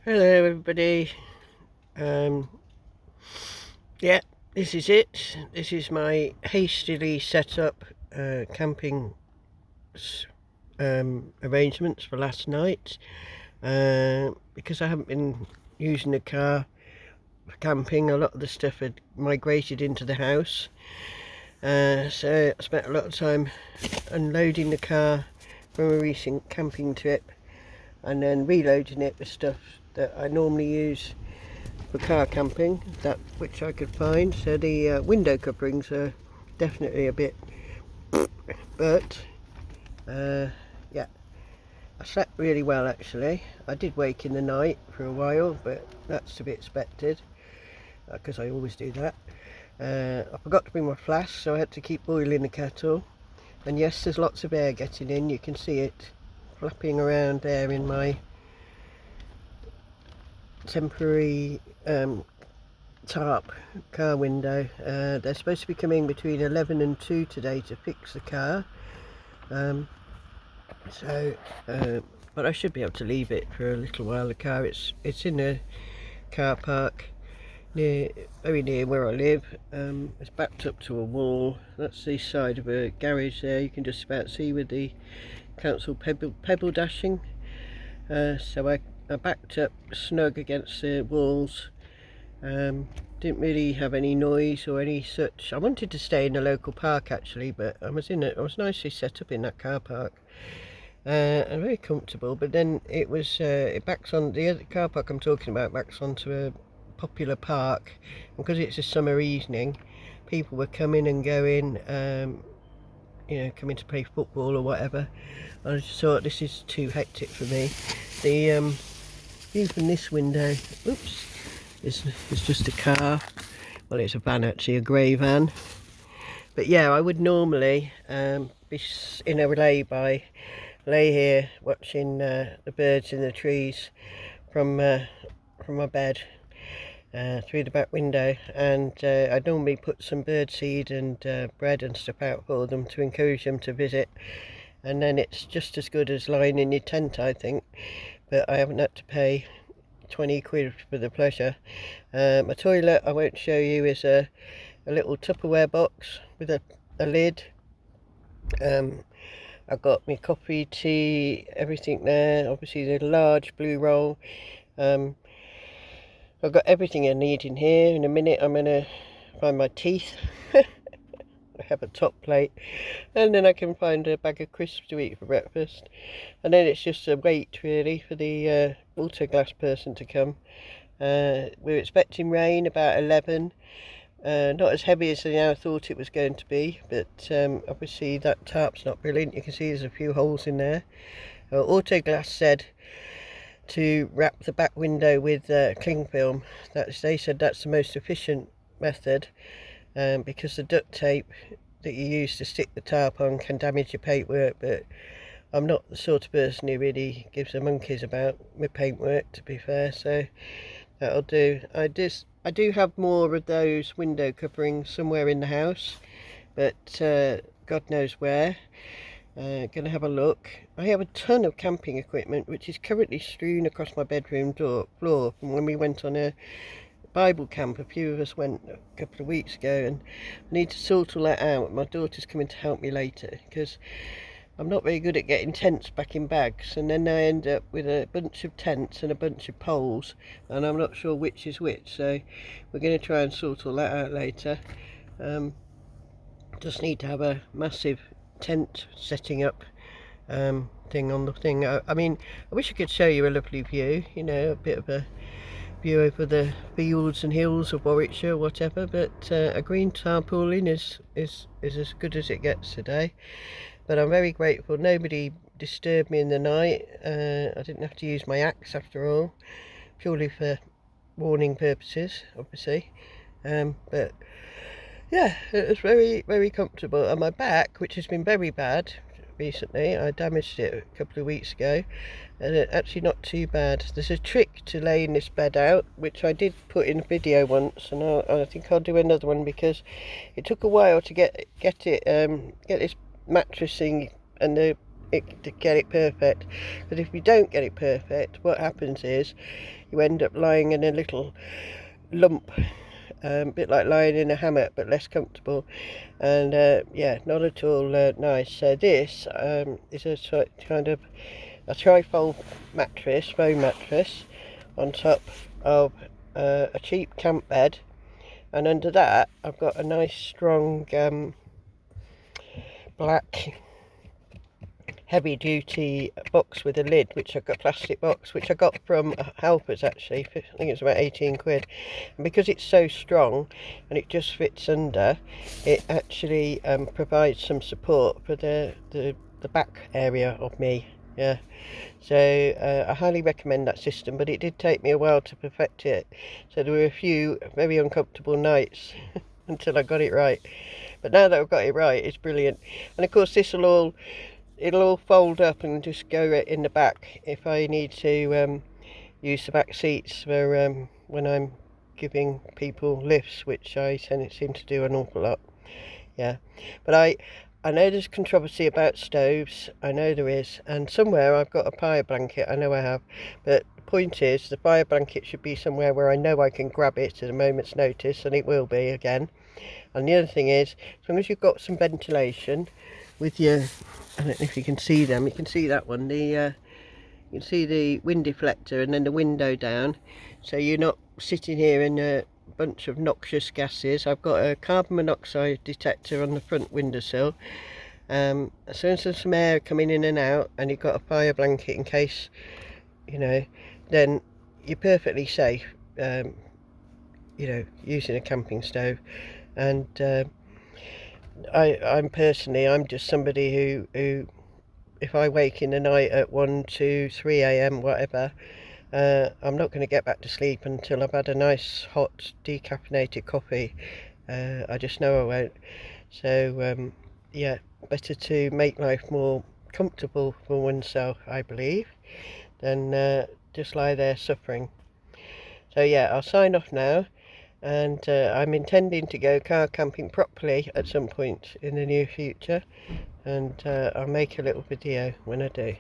Hello everybody. um yeah, this is it. This is my hastily set up camping arrangements for last night, because I haven't been using the car for camping. A lot of the stuff had migrated into the house, so I spent a lot of time unloading the car from a recent camping trip and then reloading it with stuff that I normally use for car camping, that which I could find. So the window coverings are definitely a bit but yeah, I slept really well actually. I did wake in the night for a while, but that's to be expected because I always do that. I forgot to bring my flask, so I had to keep boiling the kettle, and yes, there's lots of air getting in. You can see it flapping around there in my temporary tarp car window. They're supposed to be coming between 11 and 2 today to fix the car, but I should be able to leave it for a little while. The car, it's in a car park very near where I live. It's backed up to a wall. That's the side of a garage there. You can just about see with the council pebble dashing. So I backed up snug against the walls. Didn't really have any noise or any such. I wanted to stay in the local park actually, but I was nicely set up in that car park, and very comfortable. But then it backs on the other car park I'm talking about, backs onto a popular park, and because it's a summer evening, people were coming and going, coming to play football or whatever. I just thought, this is too hectic for me. The view from this window, oops, it's just a car. Well, it's a van actually, a grey van. But yeah, I would normally be in a lay here watching the birds in the trees from my bed through the back window, and I'd normally put some bird seed and bread and stuff out for them to encourage them to visit, and then it's just as good as lying in your tent, I think. But I haven't had to pay 20 quid for the pleasure. My toilet, I won't show you, is a little Tupperware box with a lid. I've got my coffee, tea, everything there. Obviously the large blue roll. I've got everything I need in here. In a minute I'm going to find my teeth. I have a top plate, and then I can find a bag of crisps to eat for breakfast, and then it's just a wait really for the water glass person to come. We're expecting rain about 11. Not as heavy as I thought it was going to be, but obviously that tarp's not brilliant. You can see there's a few holes in there. Autoglass said to wrap the back window with cling film. They said that's the most efficient method, because the duct tape that you use to stick the tarp on can damage your paintwork. But I'm not the sort of person who really gives a monkeys about my paintwork, to be fair, so that'll do. I do have more of those window coverings somewhere in the house, but God knows where. Gonna have a look. I have a ton of camping equipment which is currently strewn across my bedroom floor from when we went on a Bible camp. A few of us went a couple of weeks ago, and I need to sort all that out. My daughter's coming to help me later, because I'm not very good at getting tents back in bags, and then I end up with a bunch of tents and a bunch of poles, and I'm not sure which is which. So we're going to try and sort all that out later. Just need to have a massive tent setting up thing on the thing. I mean, I wish I could show you a lovely view, a bit of a view over the fields and hills of Warwickshire or whatever, but a green tarpaulin is as good as it gets today. But I'm very grateful nobody disturbed me in the night. I didn't have to use my axe after all, purely for warning purposes, obviously. But yeah, it was very, very comfortable. And my back, which has been very bad recently, I damaged it a couple of weeks ago, and it's actually not too bad. There's a trick to laying this bed out, which I did put in a video once, and I think I'll do another one, because it took a while to get this mattress thing and the to get it perfect, because if you don't get it perfect, what happens is you end up lying in a little lump, a bit like lying in a hammock but less comfortable, and yeah, not at all nice. So this is a kind of a trifold mattress, foam mattress, on top of a cheap camp bed, and under that I've got a nice strong black heavy duty box with a lid, which I've got, plastic box, which I got from Halpers actually. I think it's about 18 quid, and because it's so strong and it just fits under, it actually provides some support for the back area of me. Yeah, so I highly recommend that system, but it did take me a while to perfect it, so there were a few very uncomfortable nights until I got it right. But now that I've got it right, it's brilliant. And of course this will it'll all fold up and just go in the back if I need to use the back seats for when I'm giving people lifts, which I seem to do an awful lot. Yeah, but I know there's controversy about stoves. I know there is, and somewhere I've got a fire blanket. I know I have, but the point is the fire blanket should be somewhere where I know I can grab it at a moment's notice, and it will be again. And the other thing is, as long as you've got some ventilation with your, I don't know if you can see them, you can see that one, you can see the wind deflector and then the window down, so you're not sitting here in a bunch of noxious gases. I've got a carbon monoxide detector on the front windowsill. As soon as there's some air coming in and out, and you've got a fire blanket in case, you know, then you're perfectly safe, you know, using a camping stove. And I'm just somebody who if I wake in the night at 1, 2, 3 a.m. whatever, I'm not going to get back to sleep until I've had a nice hot decaffeinated coffee. I just know I won't. So yeah, better to make life more comfortable for oneself, I believe, than just lie there suffering. So yeah, I'll sign off now, and I'm intending to go car camping properly at some point in the near future, and I'll make a little video when I do.